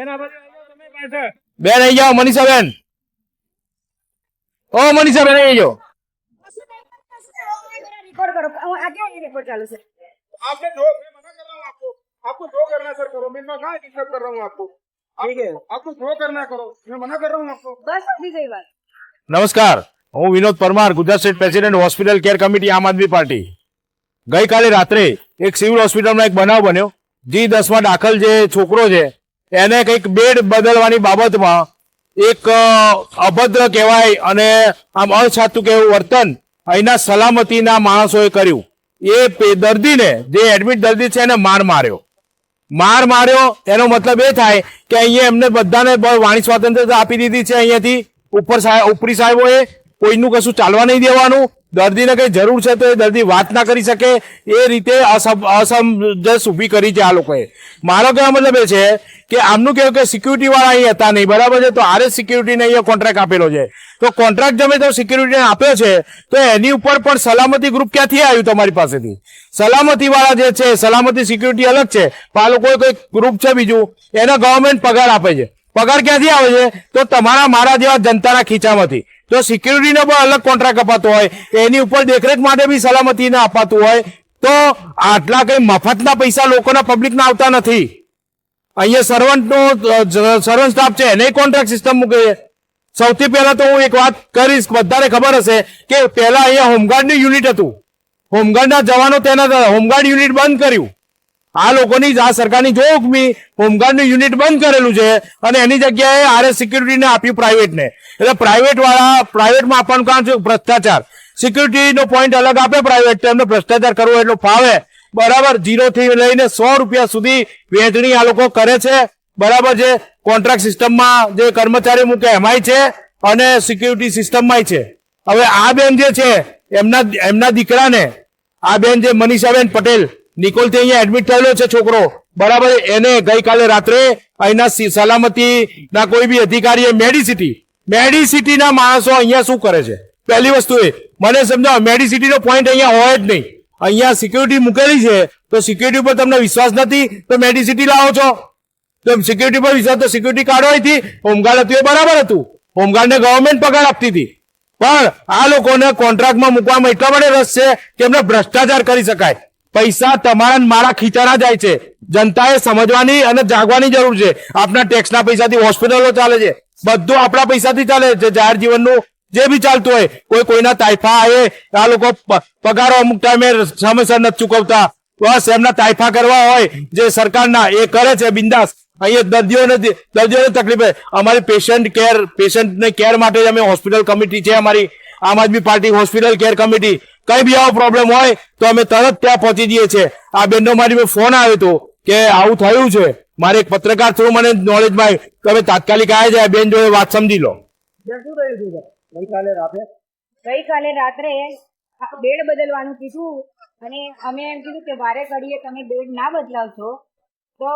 બેન આવી જાઓ, મનીષા બેન. ઓ મનીષા બેન આવી જાઓ. रिकॉर्ड करो। क्या ये रिकॉर्ड चालू से? आपने जो, मैं मना कर रहा हूँ आपको, आपको जो करना है सर करो, मैं कहाँ डिस्टर्ब कर रहा हूँ आपको। ठीक है, आपको जो करना है करो, मैं मना कर रहा हूँ आपको। बस अभी गई बात। નમસ્કાર, હું Vinod Parmar, Gujarat state president hospital care committee આમ આદમી પાર્ટી. ગઈકાલે રાત્રે એક સિવિલ હોસ્પિટલમાં એક બનાવ બન્યો. G10 દાખલ જે છોકરો છે એને કંઈક બેડ બદલવાની બાબતમાં એક અભદ્ર કહેવાય અને આમ અછાતું કહેવું વર્તન અહીંના સલામતીના માણસોએ કર્યું. એ દર્દીને જે એડમિટ દર્દી છે એને માર માર્યો. એનો મતલબ એ થાય કે અહીંયા એમને બધાને વાણી સ્વાતંત્રતા આપી દીધી છે. અહીંયાથી ઉપરી સાહેબોએ કોઈનું કશું ચાલવા નહીં દેવાનું. દર્દીને કઈ જરૂર છે તો એ દર્દી વાત ના કરી શકે એ રીતે અસમંજસ ઊભી કરી છે આ લોકોએ. મારો કહેવા મતલબ એ છે કે આમનું કહેવું કે સિક્યુરિટી વાળા અહીં હતા નહીં, બરાબર છે, તો આરએસ સિક્યુરિટીને અહીંયા કોન્ટ્રાક્ટ આપેલો છે. તો કોન્ટ્રાક્ટ તમે તો સિક્યુરિટીને આપ્યો છે તો એની ઉપર પણ સલામતી ગ્રુપ ક્યાંથી આવ્યું તમારી પાસેથી? સલામતી વાળા જે છે, સલામતી સિક્યુરિટી અલગ છે, પણ આ લોકો કોઈ ગ્રુપ છે બીજું, એને ગવર્મેન્ટ પગાર આપે છે. પગાર ક્યાંથી આવે છે? તો તમારા મારા જેવા જનતાના ખીચામાંથી. તો સિક્યુરિટીને પણ અલગ કોન્ટ્રાક્ટ અપાતો હોય, એની ઉપર દેખરેખ માટે બી સલામતીને અપાતું હોય, તો આટલા કઈ મફતના પૈસા લોકોના પબ્લિકના આવતા નથી. અહીંયા સર્વન્ટ સ્ટાફ છે એને કોન્ટ્રાક્ટ સિસ્ટમ મૂકે છે. સૌથી પહેલા તો હું એક વાત કરીશ, બધાને ખબર હશે કે પહેલા અહીંયા હોમગાર્ડનું યુનિટ હતું. હોમગાર્ડના જવાનો તેના હોમગાર્ડ યુનિટ બંધ કર્યું. આ લોકોની આ સરકારની જો હુકમી હોમગાર્ડનું યુનિટ બંધ કરેલું છે અને એની જગ્યાએ આરએસ સિક્યુરિટીને આપ્યું પ્રાઇવેટને. એટલે પ્રાઇવેટમાં આપવાનું કારણ છે ભ્રષ્ટાચાર. સિક્યુરિટીનો પોઈન્ટ અલગ આપે પ્રાઇવેટ, તો એમને ભ્રષ્ટાચાર કરવો એટલો ફાવે. બરાબર, 0 થી લઈને 100 રૂપિયા સુધી વહેંચણી આ લોકો કરે છે. બરાબર છે, કોન્ટ્રાક્ટ સિસ્ટમમાં જે કર્મચારી મૂકે એમાંય છે અને સિક્યુરિટી સિસ્ટમમાંય છે. હવે આ બેન જે છે એમના દીકરાને, આ બેન જે મનીષાબેન પટેલ નિકોલથી અહીંયા એડમિટ થયેલો છે છોકરો, બરાબર, એને ગઈકાલે રાત્રે અહીંના સલામતીના કોઈ બી અધિકારીએ મેડિસિટીના માણસો અહીંયા શું કરે છે? પહેલી વસ્તુ એ મને સમજાવો, મેડિસિટીનો પોઈન્ટ અહીંયા હોય જ નહીં. અહીંયા સિક્યુરિટી મૂકેલી છે તો સિક્યુરિટી ઉપર તમને વિશ્વાસ નથી તો મેડિસિટી લાવો છો. તો સિક્યુરિટી પર વિશ્વાસ તો સિક્યુરિટી કાઢો અહીંથી. હોમગાર્ડ હતું એ બરાબર હતું, હોમગાર્ડને ગવર્મેન્ટ પગાર આપતી હતી, પણ આ લોકોને કોન્ટ્રાક્ટમાં મૂકવામાં એટલા માટે રસ છે કે એમને ભ્રષ્ટાચાર કરી શકાય. પૈસા તમારા મારા ખીચાના જાય છે. જનતાએ સમજવાની અને જાગવાની જરૂર છે. આપના ટેક્સના પૈસાથી હોસ્પિટલો ચાલે છે, બધું આપણા પૈસાથી ચાલે છે. જાહેર જીવનનું જે બી ચાલતું હોય, કોઈના તાઇફા આવે, આ લોકો પગારો અમુક ટાઈમે સમયસર નથી ચૂકવતા, બસ એમના તાઇફા કરવા હોય જે સરકારના, એ કરે છે બિંદાસ. અહીંયા દર્દીઓને તકલીફ. અમારી પેશન્ટને કેર માટે જ અમે હોસ્પિટલ કમિટી છે, અમારી આમ આદમી પાર્ટી હોસ્પિટલ કેર કમિટી. કઈ બી આવો પ્રોબ્લેમ હોય તો અમે તરત ત્યાં પહોંચી જઈએ છીએ. આ બેનનો મારી ફોન આવ્યો હતો કે આવું થયું છે, મારે એક પત્રકાર થ્રુ મને નોલેજમાં આવ્યું, તો અમે તાત્કાલિક આવ્યા છે. બેન જોડે વાત સમજી લો. ગઈકાલે રાત્રે બેડ બદલવાનું કીધું અને અમે એમ કીધું કે વારે ઘડીએ તમે બેડ ના બદલાવશો તો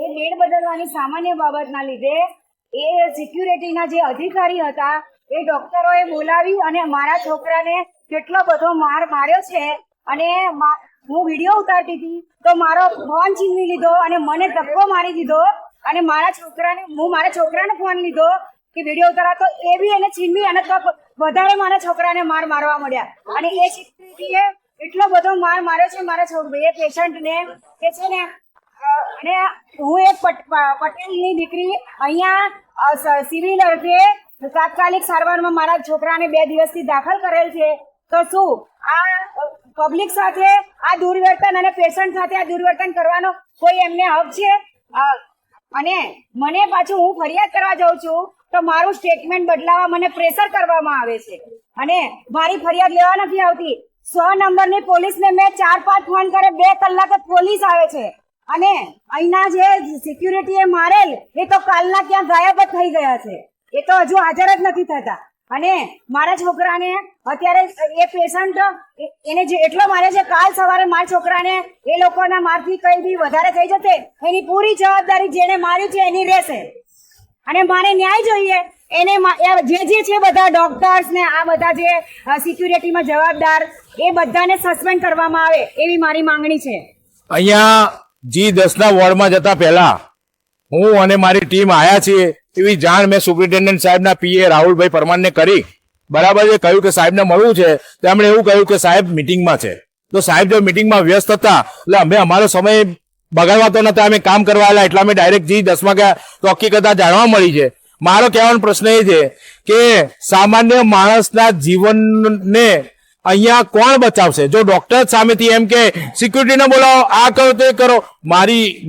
એ બેડ બદલવાની સામાન્ય બાબતના લીધે એ સિક્યુરિટીના જે અધિકારી હતા એ ડોક્ટરોએ બોલાવી અને મારા છોકરાને કેટલો બધો માર્યો છે. અને હું વિડીયો ઉતારતી હતી તો મારો ફોન છીનવી લીધો અને મને ધક્કો મારી દીધો અને મારા છોકરાને ફોન લીધો કે વિડીયો ઉતારા, તો એ બી એને છીનવી અને વધારે મારા છોકરાને મારવા મળ્યા. અને એ સિક્યુરિટીએ એટલો બધો માર્યો છે મારા એ પેશન્ટને કે છે ને. અને હું એક પટેલની દીકરી અહીંયા સિવિલ અર્થે તાત્કાલિક સારવારમાં મારા છોકરાને 2 દિવસથી દાખલ કરેલ છે. તો શું આ પબ્લિક સાથે આ દુર્વર્તન અને પેશન્ટ સાથે આ દુર્વર્તન કરવાનો કોઈ એમને હક છે? અને મને પાછું હું ફરિયાદ કરવા જાઉં છું તો મારું સ્ટેટમેન્ટ બદલાવા મને પ્રેશર કરવામાં આવે છે અને મારી ફરિયાદ લેવા નથી આવતી. 100 નંબરની પોલીસને મેં 4-5 ફોન કરે, 2 કલાકે પોલીસ આવે છે. અને અહીંના જે સિક્યુરિટીએ મારેલ એ તો કાલના ક્યાં ગાયબ જ થઈ ગયા છે, એ તો હજુ હાજર જ નથી થતા. અને મારા છોકરાને અત્યારે એ પેશન્ટ એને જે એટલો મારે છે, કાલ સવારે મારા છોકરાને એ લોકોના મારથી કઈ બી વધારે થઈ જશે એની પૂરી જવાબદારી જેને માર્યું છે એની રહેશે. અને મારે ન્યાય જોઈએ. એને જે છે બધા ડોક્ટર્સ ને આ બધા જે સિક્યુરિટીમાં જવાબદાર એ બધાને સસ્પેન્ડ કરવામાં આવે એવી મારી માંગણી છે. અહીંયા G10 વોર્ડમાં જતા પહેલા હું અને મારી ટીમ આયા છીએ એવી જાણ મેં સુપ્રિન્ટેન્ડન્ટ સાહેબના પીએ રાહુલભાઈ પરમારને કરી. બરાબર છે. કહ્યું કે સાહેબને મળવું છે. તેમણે એવું કહ્યું કે સાહેબ મિટિંગમાં છે. તો સાહેબ જો મિટિંગમાં વ્યસ્ત હતા એટલે અમે અમારો સમય બગાડવા તો નતા, અમે કામ કરવા આવેલા એટલે અમે ડાયરેક્ટ જી 10 વાગ્યા તો હકીકત જાણવા મળી છે. મારો કહેવાનો પ્રશ્ન એ છે કે સામાન્ય માણસના જીવનને અહીંયા કોણ બચાવશે? જો ડોક્ટર સામેથી એમ કે સિક્યુરિટીને બોલાવો, આ કરો તે કરો.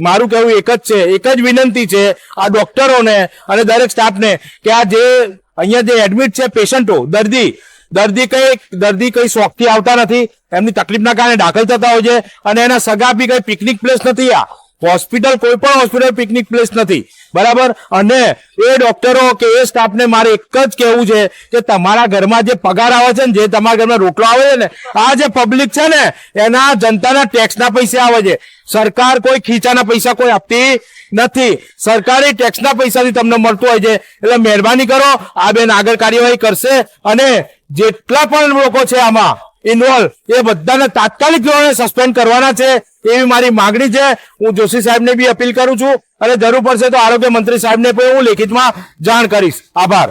મારું કહેવું એક જ છે, એક જ વિનંતી છે આ ડોક્ટરોને અને દરેક સ્ટાફને કે આ જે અહીંયા જે એડમિટ છે પેશન્ટો, દર્દી કઈ શોખથી આવતા નથી, એમની તકલીફના કારણે દાખલ થતા હોય છે અને એના સગા બી કઈ પિકનિક પ્લેસ નથી. આ હોસ્પિટલ કોઈ પણ હોસ્પિટલ પિકનિક પ્લેસ નથી. બરાબર. અને એ ડોક્ટરો કે એ સ્ટાફને મારે એક જ કહેવું છે કે તમારા ઘરમાં જે પગાર આવે છે ને, જે તમારા ઘરમાં રોટલો આવે છે ને, આ જે પબ્લિક છે ને એના જનતાના ટેક્સના પૈસા આવે છે. સરકાર કોઈ ખીચાના પૈસા કોઈ આપતી નથી. સરકારી ટેક્સના પૈસાથી તમને મળતું હોય છે. એટલે મહેરબાની કરો, આ બેન આગળ કાર્યવાહી કરશે અને જેટલા પણ લોકો છે આમાં ઇન્વોલ્વ એ બધાને તાત્કાલિક ધોરણે સસ્પેન્ડ કરવાના છે એવી મારી માંગણી છે. હું જોશી સાહેબને બી અપીલ કરું છું અને જરૂર પડશે તો આરોગ્ય મંત્રી સાહેબને પણ હું લેખિતમાં જાણ કરીશ. આભાર.